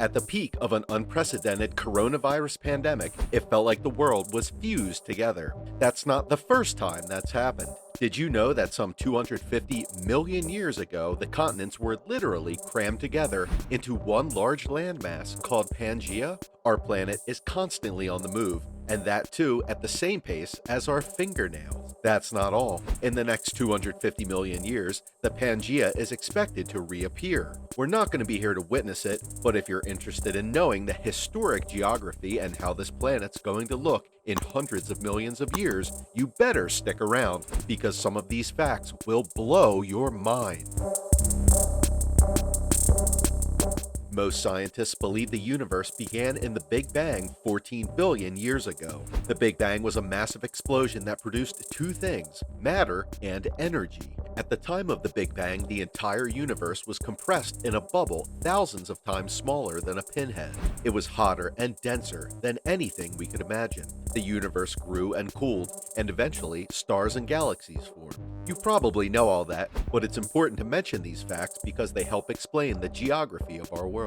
At the peak of an unprecedented coronavirus pandemic, it felt like the world was fused together. That's not the first time that's happened. Did you know that some 250 million years ago, the continents were literally crammed together into one large landmass called Pangea? Our planet is constantly on the move, and that too at the same pace as our fingernails. That's not all. In the next 250 million years, the Pangea is expected to reappear. We're not going to be here to witness it, but if you're interested in knowing the historic geography and how this planet's going to look in hundreds of millions of years, you better stick around, because some of these facts will blow your mind. Most scientists believe the universe began in the Big Bang 14 billion years ago. The Big Bang was a massive explosion that produced two things: matter and energy. At the time of the Big Bang, the entire universe was compressed in a bubble thousands of times smaller than a pinhead. It was hotter and denser than anything we could imagine. The universe grew and cooled, and eventually stars and galaxies formed. You probably know all that, but it's important to mention these facts because they help explain the geography of our world.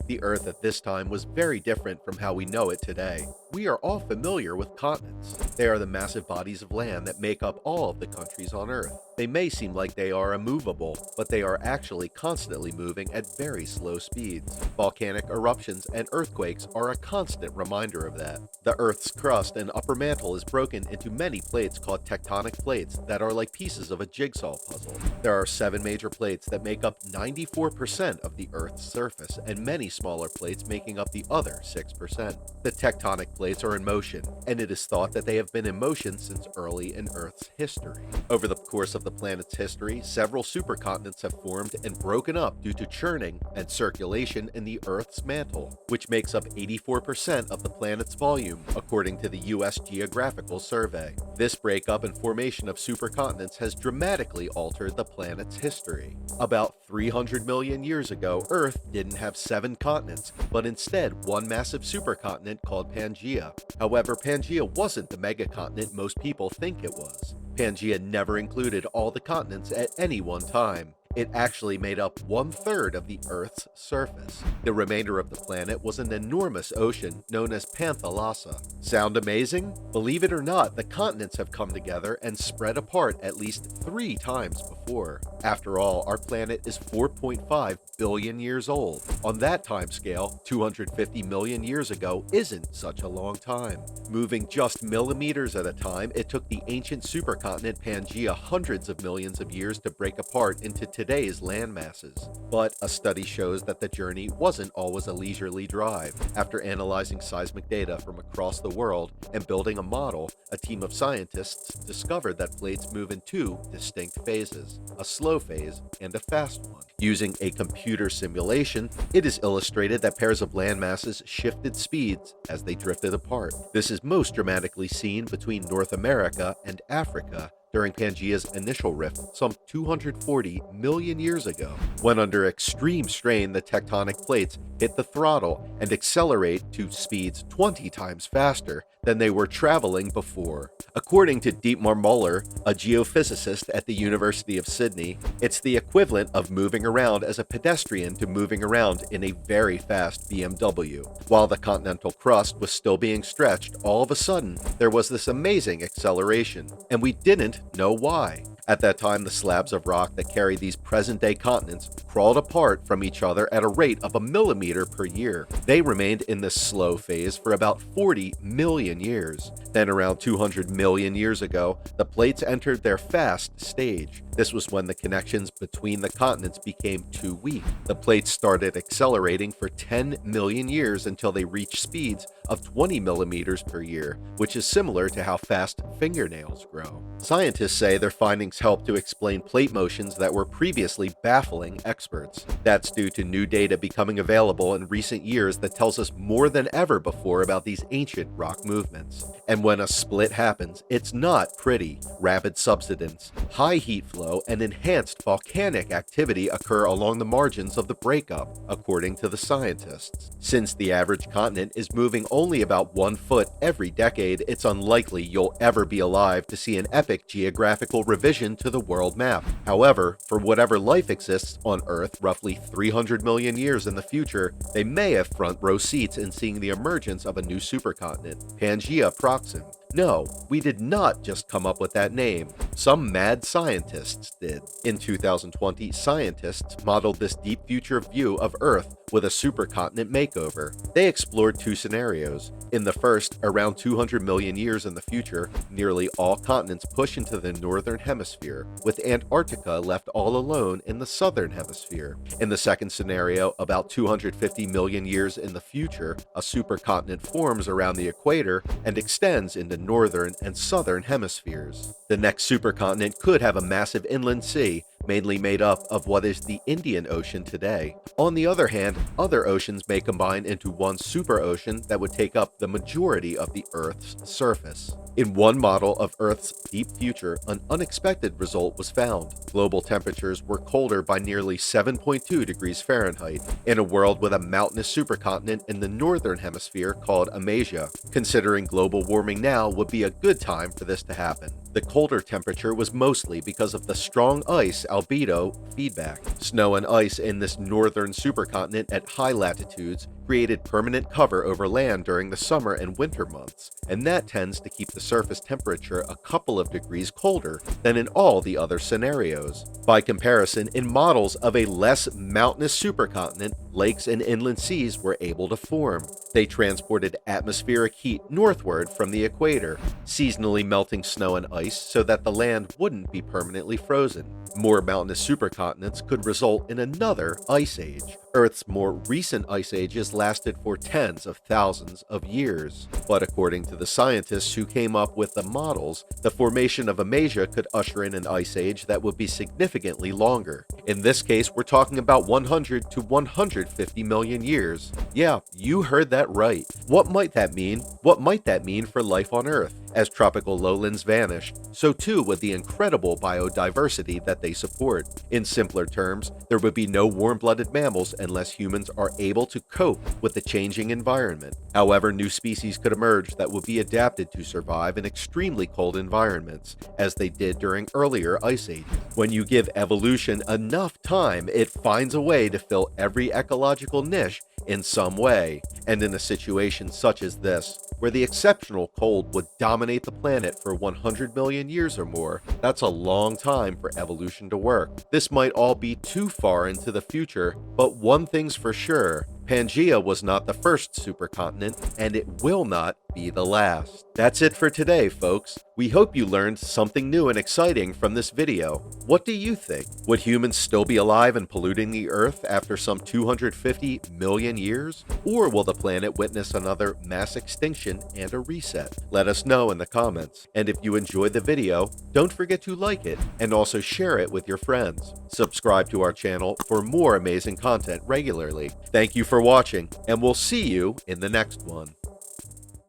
The Earth at this time was very different from how we know it today. We are all familiar with continents. They are the massive bodies of land that make up all of the countries on Earth. They may seem like they are immovable, but they are actually constantly moving at very slow speeds. Volcanic eruptions and earthquakes are a constant reminder of that. The Earth's crust and upper mantle is broken into many plates called tectonic plates that are like pieces of a jigsaw puzzle. There are 7 major plates that make up 94% of the Earth's surface, and many smaller plates making up the other 6%. The tectonic plates are in motion, and it is thought that they have been in motion since early in Earth's history. Over the course of the planet's history, several supercontinents have formed and broken up due to churning and circulation in the Earth's mantle, which makes up 84% of the planet's volume, according to the U.S. Geographical Survey. This breakup and formation of supercontinents has dramatically altered the planet's history. About 300 million years ago, Earth didn't have 7 continents, but instead one massive supercontinent called Pangea. However, Pangea wasn't the megacontinent most people think it was. Pangea never included all the continents at any one time. It actually made up 1/3 of the Earth's surface. The remainder of the planet was an enormous ocean known as Panthalassa. Sound amazing? Believe it or not, the continents have come together and spread apart at least 3 times before. After all, our planet is 4.5 billion years old. On that time scale, 250 million years ago isn't such a long time. Moving just millimeters at a time, it took the ancient supercontinent Pangea hundreds of millions of years to break apart into today's land masses. But a study shows that the journey wasn't always a leisurely drive. After analyzing seismic data from across the world and building a model, a team of scientists discovered that plates move in 2 distinct phases: a slow phase and a fast one. Using a computer simulation, it is illustrated that pairs of land masses shifted speeds as they drifted apart. This is most dramatically seen between North America and Africa during Pangea's initial rift some 240 million years ago. When under extreme strain, the tectonic plates hit the throttle and accelerate to speeds 20 times faster than they were traveling before. According to Dietmar Müller, a geophysicist at the University of Sydney, it's the equivalent of moving around as a pedestrian to moving around in a very fast BMW. While the continental crust was still being stretched, all of a sudden, there was this amazing acceleration, and we didn't know why. At that time, the slabs of rock that carry these present-day continents crawled apart from each other at a rate of a millimeter per year. They remained in this slow phase for about 40 million years. Then around 200 million years ago, the plates entered their fast stage. This was when the connections between the continents became too weak. The plates started accelerating for 10 million years until they reached speeds of 20 millimeters per year, which is similar to how fast fingernails grow. Scientists say their findings help to explain plate motions that were previously baffling experts. That's due to new data becoming available in recent years that tells us more than ever before about these ancient rock movements. And when a split happens, it's not pretty. Rapid subsidence, high heat flow, flow and enhanced volcanic activity occur along the margins of the breakup, according to the scientists. Since the average continent is moving only about 1 foot every decade, it's unlikely you'll ever be alive to see an epic geographical revision to the world map. However, for whatever life exists on Earth roughly 300 million years in the future, they may have front row seats in seeing the emergence of a new supercontinent, Pangea Proxima. No, we did not just come up with that name. Some mad scientists did. In 2020, scientists modeled this deep future view of Earth with a supercontinent makeover. They explored 2 scenarios. In the first, around 200 million years in the future, nearly all continents push into the northern hemisphere, with Antarctica left all alone in the southern hemisphere. In the second scenario, about 250 million years in the future, a supercontinent forms around the equator and extends into northern and southern hemispheres. The next supercontinent could have a massive inland sea, mainly made up of what is the Indian Ocean today. On the other hand, other oceans may combine into one superocean that would take up the majority of the Earth's surface. In one model of Earth's deep future, an unexpected result was found. Global temperatures were colder by nearly 7.2 degrees Fahrenheit in a world with a mountainous supercontinent in the northern hemisphere called Pangea. Considering global warming now would be a good time for this to happen. The colder temperature was mostly because of the strong ice albedo feedback. Snow and ice in this northern supercontinent at high latitudes created permanent cover over land during the summer and winter months, and that tends to keep the surface temperature a couple of degrees colder than in all the other scenarios. By comparison, in models of a less mountainous supercontinent, lakes and inland seas were able to form. They transported atmospheric heat northward from the equator, seasonally melting snow and ice so that the land wouldn't be permanently frozen. More mountainous supercontinents could result in another ice age. Earth's more recent ice ages lasted for tens of thousands of years. But according to the scientists who came up with the models, the formation of Pangea could usher in an ice age that would be significantly longer. In this case, we're talking about 100 to 150 million years. Yeah, you heard that right. What might that mean? What might that mean for life on Earth? As tropical lowlands vanished, so too would the incredible biodiversity that they support. In simpler terms, there would be no warm-blooded mammals unless humans are able to cope with the changing environment. However, new species could emerge that would be adapted to survive in extremely cold environments, as they did during earlier ice ages. When you give evolution enough time, it finds a way to fill every ecological niche in some way. And in a situation such as this, where the exceptional cold would dominate the planet for 100 million years or more, that's a long time for evolution to work. This might all be too far into the future, but one thing's for sure, Pangea was not the first supercontinent, and it will not be the last. That's it for today, folks. We hope you learned something new and exciting from this video. What do you think? Would humans still be alive and polluting the Earth after some 250 million years? Or will the planet witness another mass extinction and a reset? Let us know in the comments. And if you enjoyed the video, don't forget to like it and also share it with your friends. Subscribe to our channel for more amazing content regularly. Thank you for watching, and we'll see you in the next one.